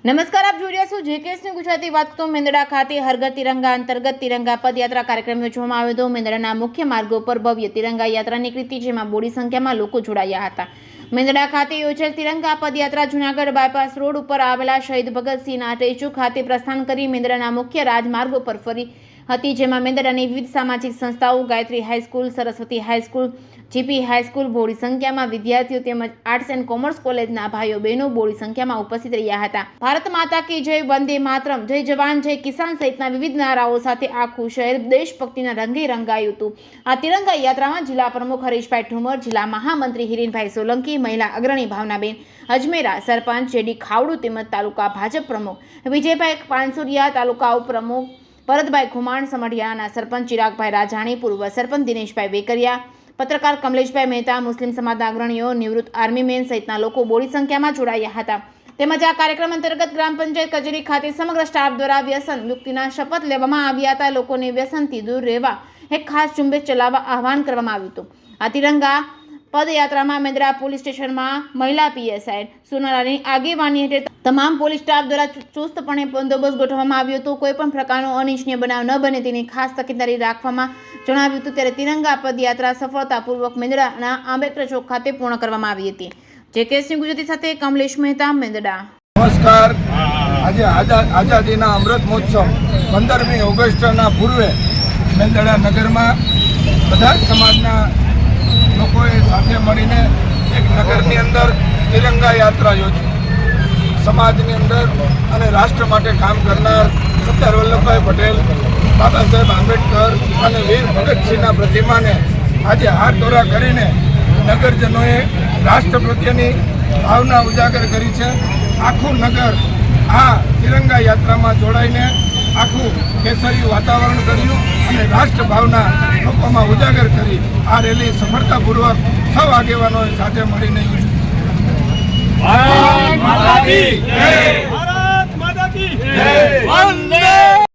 નમસ્કાર, આપ જોઈ રહ્યા છો જેકેએસની ગુજરાતી વાત. તો મેંદડા ખાતે હર ઘર તિરંગા અંતર્ગત તિરંગા પદયાત્રા કાર્યક્રમ યોજવામાં આવ્યો હતો. મેંદડાના મુખ્ય માર્ગો પર ભવ્ય તિરંગા યાત્રા નીકળી હતી, જેમાં મોટી સંખ્યામાં લોકો જોડાયા હતા. મેંદડા ખાતે યોજાયેલ તિરંગા પદયાત્રા જૂનાગઢ બાયપાસ રોડ ઉપર આવેલા શહીદ ભગતસિંહના સ્ટેચ્યુ ખાતે પ્રસ્થાન કરી મેંદડાના મુખ્ય રાજમાર્ગો પર ફરી હતી, જેમાં મેંદડાની વિવિધ સામાજિક સંસ્થાઓ, Gayatri high school, Saraswati high school, GP high school, body સંખ્યામાં વિદ્યાર્થીઓ તેમજ આર્ટ્સ એન્ડ કોમર્સ કોલેજના ભાઈઓ બહેનો બોડી સંખ્યામાં ઉપસ્થિત રહ્યા હતા. ભારત માતા કી જય, વંદે માતરમ, જય જવાન જય કિસાન સહિતના વિવિધ નારાઓ સાથે આખું શહેર દેશભક્તિના રંગે રંગાયું હતું. આ તિરંગા યાત્રામાં જિલ્લા પ્રમુખ હરીશભાઈ ઠુમર, જિલ્લા મહામંત્રી હિરેનભાઈ સોલંકી, મહિલા અગ્રણી ભાવનાબેન અજમેરા, સરપંચ જેડી ખાવડુ તેમજ તાલુકા ભાજપ પ્રમુખ વિજયભાઈ પાનસુરિયા, તાલુકા ઉપપ્રમુખ ભરતભાઈ ખુમાણ, સમઢિયાના સરપંચ ચિરાગભાઈ રાજાણી, પૂર્વ સરપંચ દિનેશભાઈ વેકરિયા, પત્રકાર કમલેશભાઈ મહેતા, મુસ્લિમ સમાજના અગ્રણીઓ, નિવૃત્ત આર્મીમેન સહિતના લોકો મોટી સંખ્યામાં જોડાયા હતા. તેમજ આ કાર્યક્રમ અંતર્ગત ગ્રામ પંચાયત કચેરી ખાતે સમગ્ર સ્ટાફ દ્વારા વ્યસન મુક્તિના શપથ લેવામાં આવ્યા હતા. લોકોને વ્યસનથી દૂર રહેવા એક ખાસ ઝુંબેશ ચલાવવા આહવાન કરવામાં આવ્યું હતું. આ તિરંગા પદયાત્રામાં મેંદડા પોલીસ સ્ટેશનમાં મહિલા પીએસઆઈ સોનારાની આગેવાની હેઠળ તમામ પોલીસ સ્ટાફ દ્વારા ચુસ્તપણે બંદોબસ્ત ગોઠવવામાં આવ્યો હતો. કોઈપણ પ્રકારનો અનિચ્છનીય બનાવ ન બને તેની ખાસ તકેદારી રાખવામાં જણાવ્યું હતું. ત્યારે તિરંગા પદયાત્રા સફળતાપૂર્વક મેંદડાના આંબેડકર ચોક ખાતે પૂર્ણ કરવામાં આવી હતી. જેકેએસની ગુજરાતી સાથે કમલેશ મહેતા, મેંદડા. નમસ્કાર. આજે આઝાદીના અમૃત મહોત્સવ 15મી ઓગસ્ટના પૂર્વે મેંદડા નગરમાં બધા જ સમાજના લોકોએ સાથે મળીને એક નગરની અંદર તિરંગા યાત્રા યોજી. સમાજની અંદર અને રાષ્ટ્ર માટે કામ કરનાર સરદાર વલ્લભભાઈ પટેલ, બાબા સાહેબ આંબેડકર અને વીર ભગતસિંહના પ્રતિમાને આજે હાથ દોરા કરીને નગરજનોએ રાષ્ટ્ર પ્રત્યેની ભાવના ઉજાગર કરી છે. આખું નગર આ તિરંગા યાત્રામાં જોડાઈને આખું કેસરી વાતાવરણ કર્યું અને રાષ્ટ્ર ભાવના લોકોમાં ઉજાગર કરી આ રેલી સફળતાપૂર્વક સૌ આગેવાનોએ સાથે મળીને ભારત માતા કી જય, ભારત માતા કી જય,